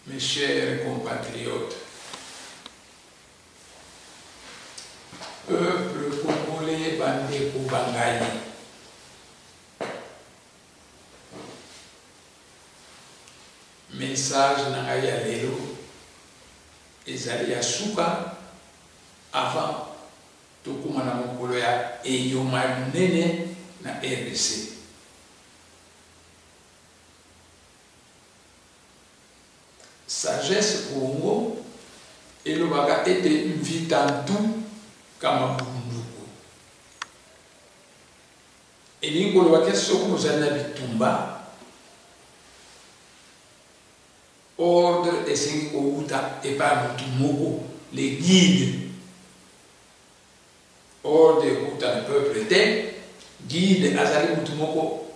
Mes chers compatriotes, peuple congolais bandé pour Bangaï, message Nangaya Lelo, ezali ya suka avant tokumana mokolo ya eyoma nene na RDC. Sagesse Congo et le baga était invitant tout kama bunduku. Et l'ingo le baga soko mozana bitumba ordre et c'est outa et pas mutumoko les guides ordre outa le peuple était guide azali mutumoko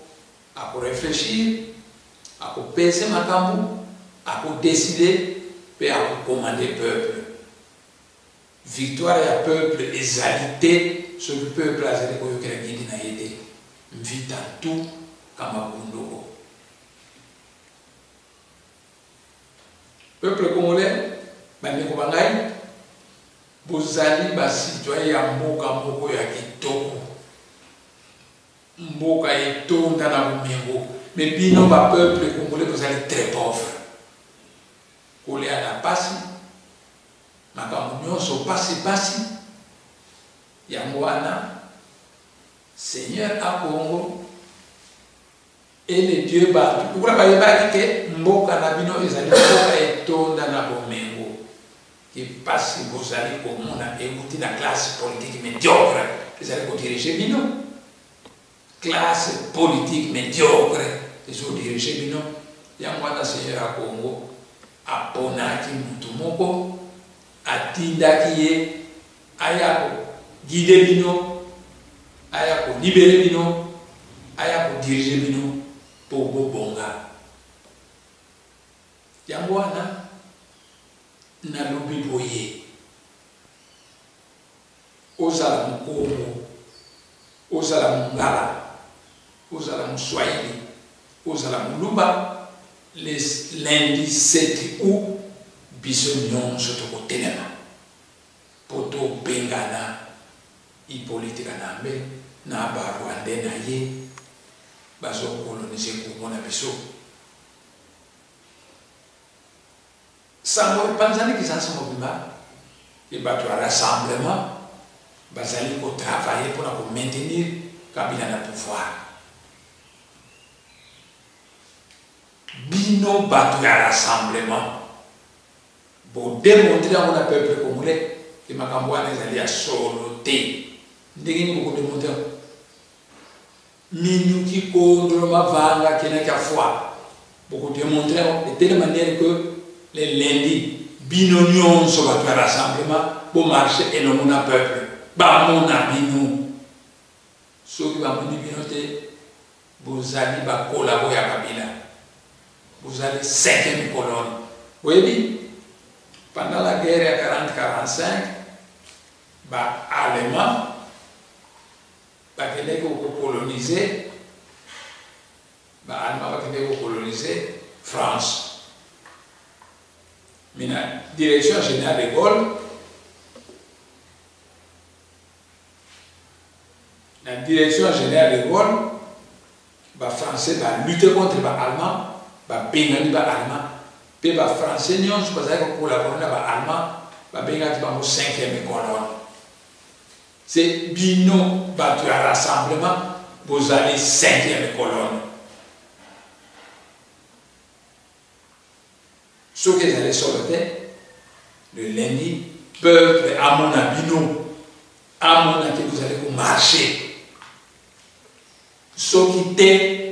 à pour réfléchir à pour penser makambu à pour décider et à pour commander le peuple. Victoire et à peuple égalité, ce que le peuple a dit que le guide n'a aidé. Vita tout comme un bundoko. Peuple congolais, bande kobangai, bozali ba citoyen ya mboka moko ya kitoko. Mboka etonda na bumengo. Mais bino ba peuple congolais bozali très pauvre. Kole ana pasi makambo nyonso pasi yango wana Seigneur a Congo et les dieux batu kula bayebaki ke mboka na bino ezali mboka etonda na bomengo ki pasi bozali komona euti na classe politique médiocre ezali kodirige bino classe politique médiocre ezodirige bino yango wana Seigneur a Congo aponaki mutu moko atindaki ye ayako guide bino ayako libere bino ayako dirige bino pour bobonga yango wana nalobi boye ozala mokongo ozala mongala ozala moswahili ozala moluba lundi 7 août biso nyonso tokotelema po tobengana Hippolyte Kanambe na barwande na ye bazokolonise Congo na biso sango epanzani kisansa mobimba e bato ya rassemblement bazali kotravailler mpona komaintenir Kabila na pouvoir. Bino bato ya rassemblement pour démontrer à mon peuple congolais que makambo wana ezali ya solo te ndenge nini bokodemontre minuki kondolo mavanga kenaki ya foi bokodemontre de telle manière que les lundis bino nyonso bato ya rassemblement bomarche elongo na peuple bamona bino soki bamoni bino te bozali bakolabo ya Kabila. Vous allez 5e colonne. Oui, pendant la guerre à 40-45, les Allemands ont colonisé, France. Mais la direction générale de Gaulle, les Français ont lutté contre les Allemands. Bengani ba allemand pe ba français nyonso bazali ko collaborer na ba allemand ba bengati ba 5e colonne c'est bino bato ya rassemblement bozali 5e colonne ce que j'allais sortir le lundi peuple à mon abino à mon que vous allez marcher ce qui était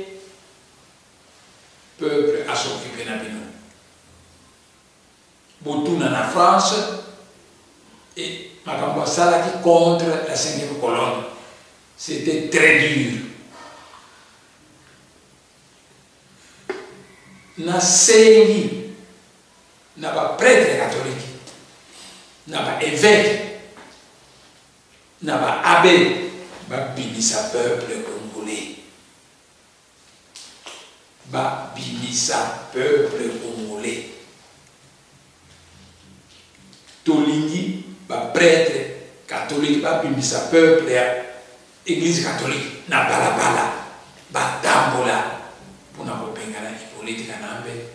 peuple à s'occuper de nous. botuna na France et makambo salaki contre la 5e colonne. C'était très dur. Na sengi na ba prêtre catholique, na ba évêque, na ba abbé, ba bimisa peuple congolais. Ba bimisa peuple congolais. Tolingi, ba prêtre catholique, ba bimisa peuple église catholique, na balabala, ba tambola, pour na bopengana ni politique nambe,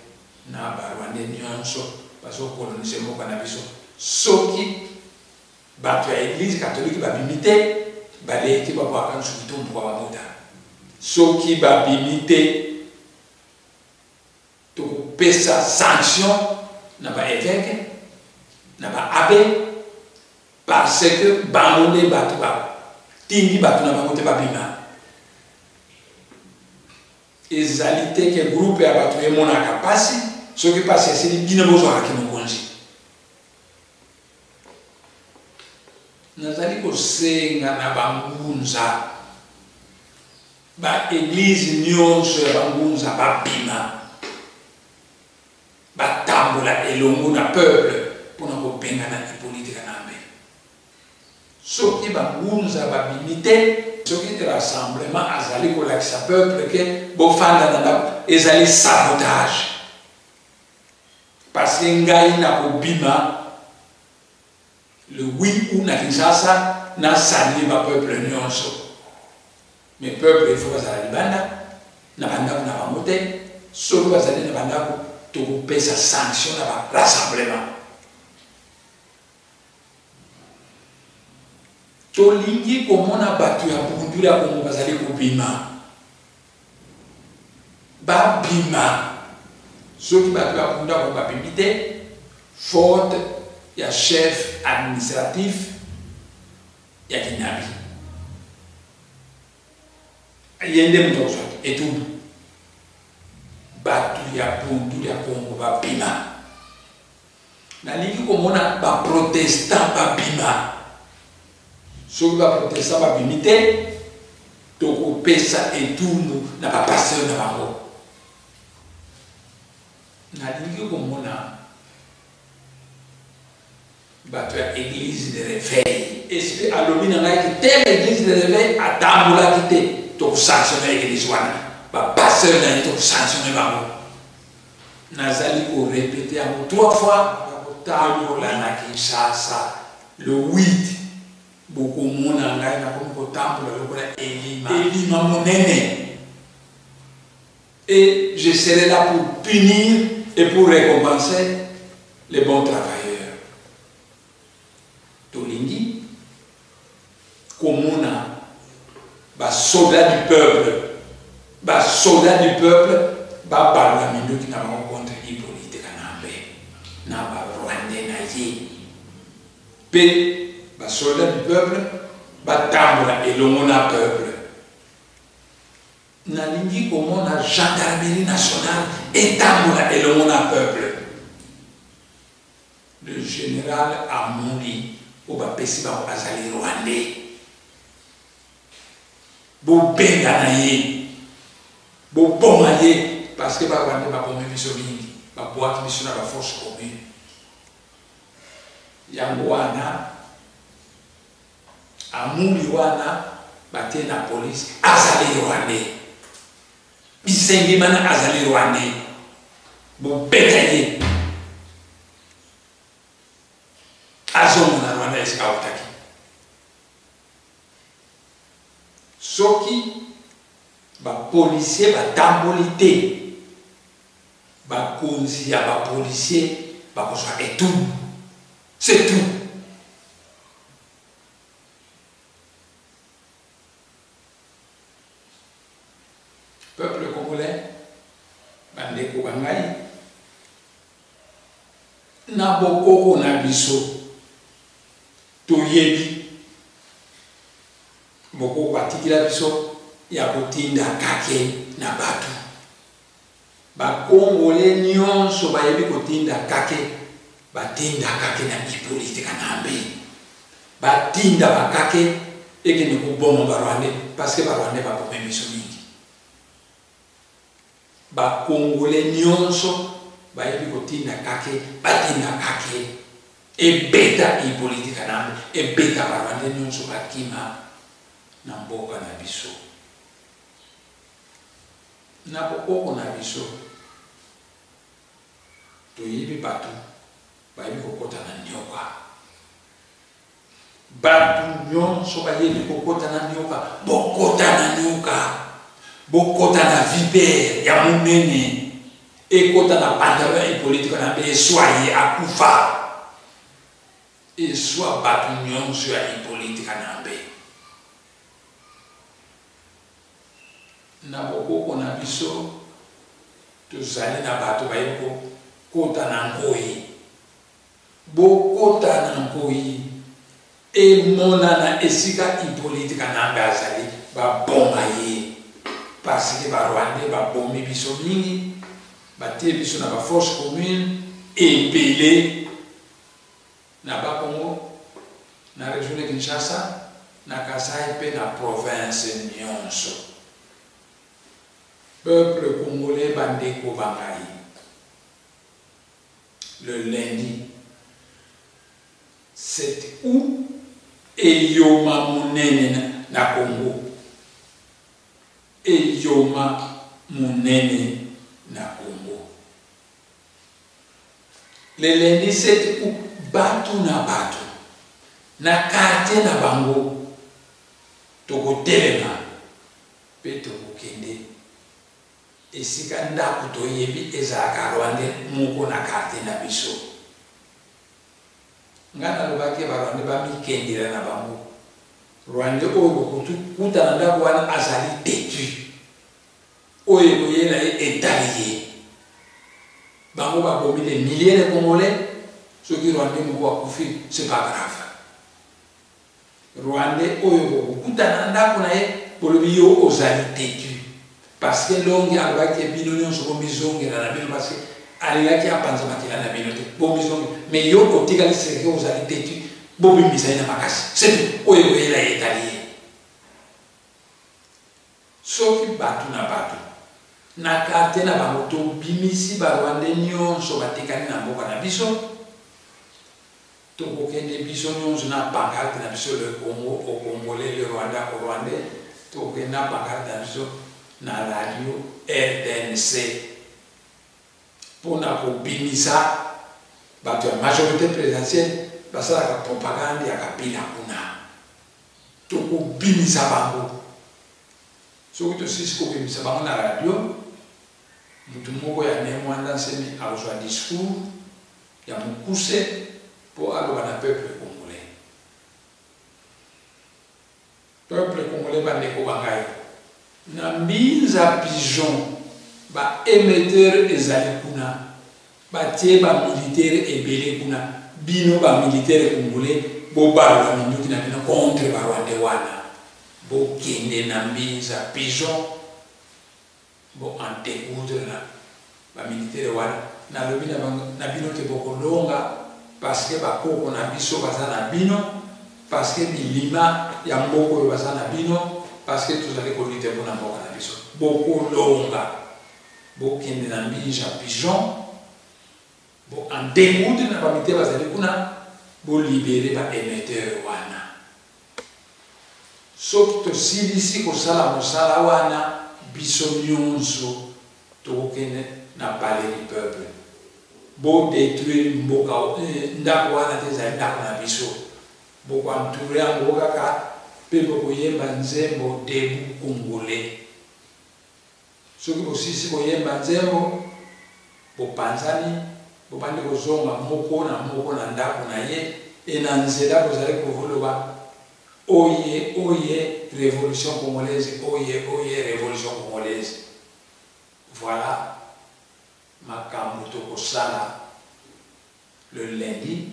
na ba rwande nyonso, parce que colonise mo kana biso. Soki ba tu église catholique ba bimite, ba leki ba kwa kan sutumbu kwa bamuta. Soki ba bimite to pesa sanction na ba évêque, na ba abbé, parce que bangonde batu ba tingi batu na bango te babima. Ezalité que groupe ya batu emonaka pasi, soki pasi esili bino bozwaka mokonzi. Nazali kosenga na bangunza ba église nyonso ya bangunza babima, batambola elongo na peuple mpona kopengana ipolitika nambe. Soki bangunza babimite, soki te rassemblement azali kolakisa peuple ke bofanda na ndako ezali sabotage. Parce que ngai na kobima le 8 août na Kinshasa na sali ba peuple nyonso. Mais peuple il faut bazala libanda na bandako na bango te, soki bazali na bandako tokopesa sanction na ba rassemblement. Tolingi komona batu ya bundu ya Kongo bazali kobima. Babima. Soki batu ya bundu ya Kongo babimite, faute ya chef administratif ya Kinabi. Yende mtoto etubu. Batu ya bundu ya Kongo babima. Nalingi komona ba protestant babima. Soki ba protestant ba bimite toko pesa etumu na ba pasteur na bango. Nalingi komona bato ya église de réveil. Esprit alobi na ngai ki telle église de réveil atambola kite toko sanctionner église wana. Ba pasteur na toko sanctionner bango. Nazali ko répéter en 3 fois tambola na Kinshasa le 8. Beaucoup de monde a comme temple Elima monene. Et je serai là pour punir et pour récompenser les bons travailleurs. Tolingi, comme on a soldat du peuple, la minute qui n'a pas rencontré Hippolyte Kanambe, n'a pas Rwandais naïe. Ba soldat du peuple, ba tambola elongo na peuple. Nalingi komo na gendarmerie nationale et tambola elongo na peuple. Le général Amouli, ou ba pesi ba azali rwandais. Bo benga na ye, bo bomba ye, parce que ba rwandais ba bomba biso mingi, ba boaki biso na ba force commune. Yango wana Amouli wana batie na police azali rwandais. Bisengi mana azali rwandais. Bo beta ye. Azongo na Rwanda esika utaki. Soki ba policier ba tamboli te. Ba konzi ya ba policier ba kozwa etumu. C'est tout. Peuple congolais, bandeko bangai, na bokoko na biso, toyebi, bokoko batikila biso, ya kotinda kake na batu. Ba Congolais nyonso bayebi kotinda kake, batinda kake na politika nambe batinda bakake eke ne kuboma barwande parce que barwande bakome biso mingi bakongole nyonso bayebi kotinda kake batinda kake ebeta politika nambe ebeta barwande nyonso bakima na mboka na biso na bokoko na biso toyebi bato bayebi kokota na nyoka bato nyonso bayebi kokota na nyoka bokota na vipere ya monene ekota na pantalon politika na be eswaye akufa eswa bato nyonso ya politika na be na bokoko na biso tozali na bato bayebi kokota na ngoi bokota na ngoi emonana esika politika nambe azali baboma ye parce que barwande babomi biso mingi batie biso na baforce commune ebele na bakongo na région de Kinshasa na Kasai mpe na province nyonso peuple congolais bandeko bangai le lundi 7 août eyoma monene na Congo eyoma monene na Congo le lundi 7 août bato na quartier na bango tokotelema mpe tokokende esika ndako toyebi ezalaka Rwande moko na quartier na biso nga nalobaki barwande bamikendela na bango Rwande oyo bokutana ndako wana azali détruit oyo koyela etali bango babomi des milliers de Congolais soki Rwande moko akufi c'est pas grave Rwande oyo bokutana ndako na ye bolobi yo ozali détruit parce que longi alobaki bino nyonso bomizongela na bino parce que alingaki apanzamakila na bino te bomizongela mais yo otikali seke ozali détruit bobimbisa ye na makasi c'est oyo koyela etali ye soki bato na karte na bango tobimisi barwande nyonso batekani na mboka na biso tokokende biso nyonso na pancarte na biso le Congo au Congolais le Rwanda au Rwandais tokokende na pancarte na biso na radio RTNC mpona kobimisa bato ya majorité présidentielle basalaka propagande ya kabila kuna tokobimisa bango soki tosisi kobimisa bango na radio mutu moko ya ne mwanda nsemi akozwa discours ya mokuse mpo aloba na peuple congolais bandeko bangai na mbinza pigeon baémetteur ezali kuna batie bamilitaire ebele kuna bino bamilitaire congolais bobalola minduki na bino contre barwande wana bokende na mbinza pigeon bo antekoudre na bamilitaire wana nalobi na bino te bokolonga parce que bakoko na biso baza na bino parce que bilima ya mboka oyo baza na bino parce que tozali kolite mpona mboka na biso bokolonga bokende na mbinja pigeon bo antekoudre na bamilitaire bazali kuna bolibere baémetteur wana soki tosilisi kosala mosala wana biso nyonso tokokende na palais du peuple bodétruire mboka ndako wana te ezali ndako na biso bokoantoure yango kaka mpe bokoyemba nzembo debu congolais soki bosilisi koyemba nzembo bopanzani bobandi kozonga moko na ndako na ye e na nzela bozali kovoloba oye révolution congolaise oye révolution congolaise voilà makambo tokosala le lundi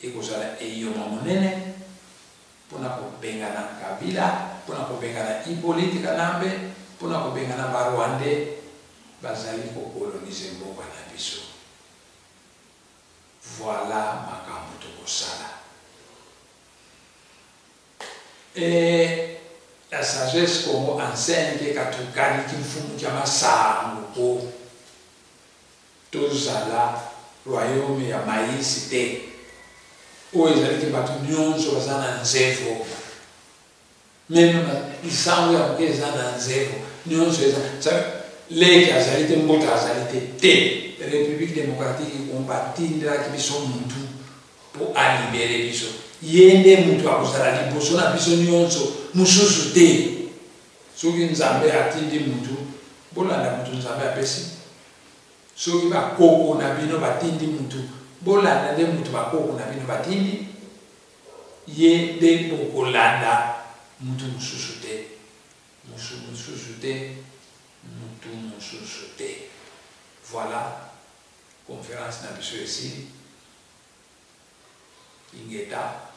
ekozala eyoma monene mpona kobengana kabila mpona kobengana Hippolyte Kanambe mpona kobengana barwande bazali kokolonize mboka na biso Voilà makambo tokosala. Et la sagesse comme enseigne que katukani kimfumu kya masango ko tozala royaume ya maïs te. Oyo ezalaki bato nyonso baza na nzevo. Même lisango ya moke eza na nzevo. Nyonso eza leki azali te mbota azali te. République démocratique combatindaki biso mutu po alibere biso. Yende mutu akozala liboso na biso nyonso mususu te. Soki Nzambe atindi mutu bolanda mutu Nzambe apesi. Soki bakoko na bino batindi mutu bolanda nde mutu bakoko na bino batindi. Ye nde bokolanda mutu mususu te. Mususu te. Mutu mususu te. Voilà, conférence na biso ici. Ingeta,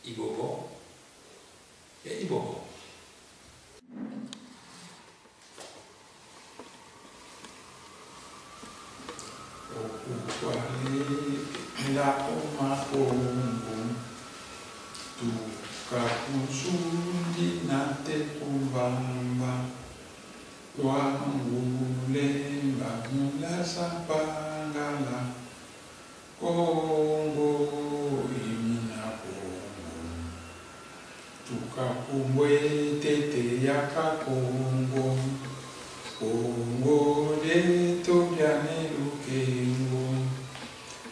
Ibobo et Ibobo. La oma ongo, tu kakusundi nate kumbamba. Wangulemba mula sapangala Kongo imuna Kongo tukakumbwe tete yaka Kongo Kongo leto byane lukengo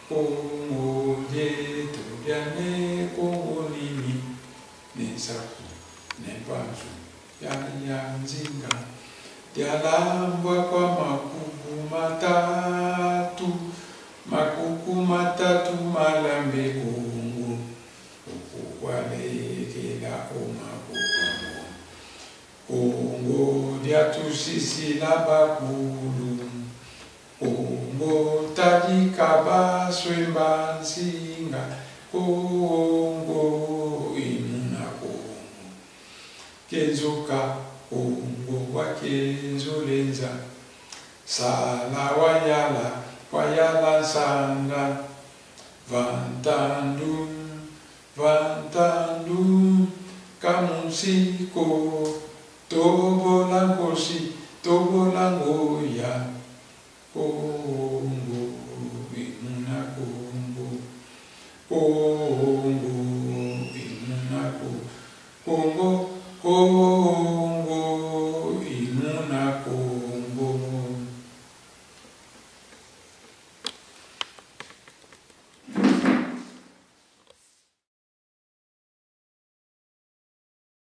Kongo leto byane Kongo nini nesaku nepanzu ya nzinga Tialambwa kwa makuku matatu malambe Kongo ukukwalekela omakongo Kongo diatusisila bakulu Kongo tajika swemba nsinga Kongo imuna Kongo kenzuka Kongo wakenzo lenza sala wayala sanga vantandu kamusiko tobolangosi tobolango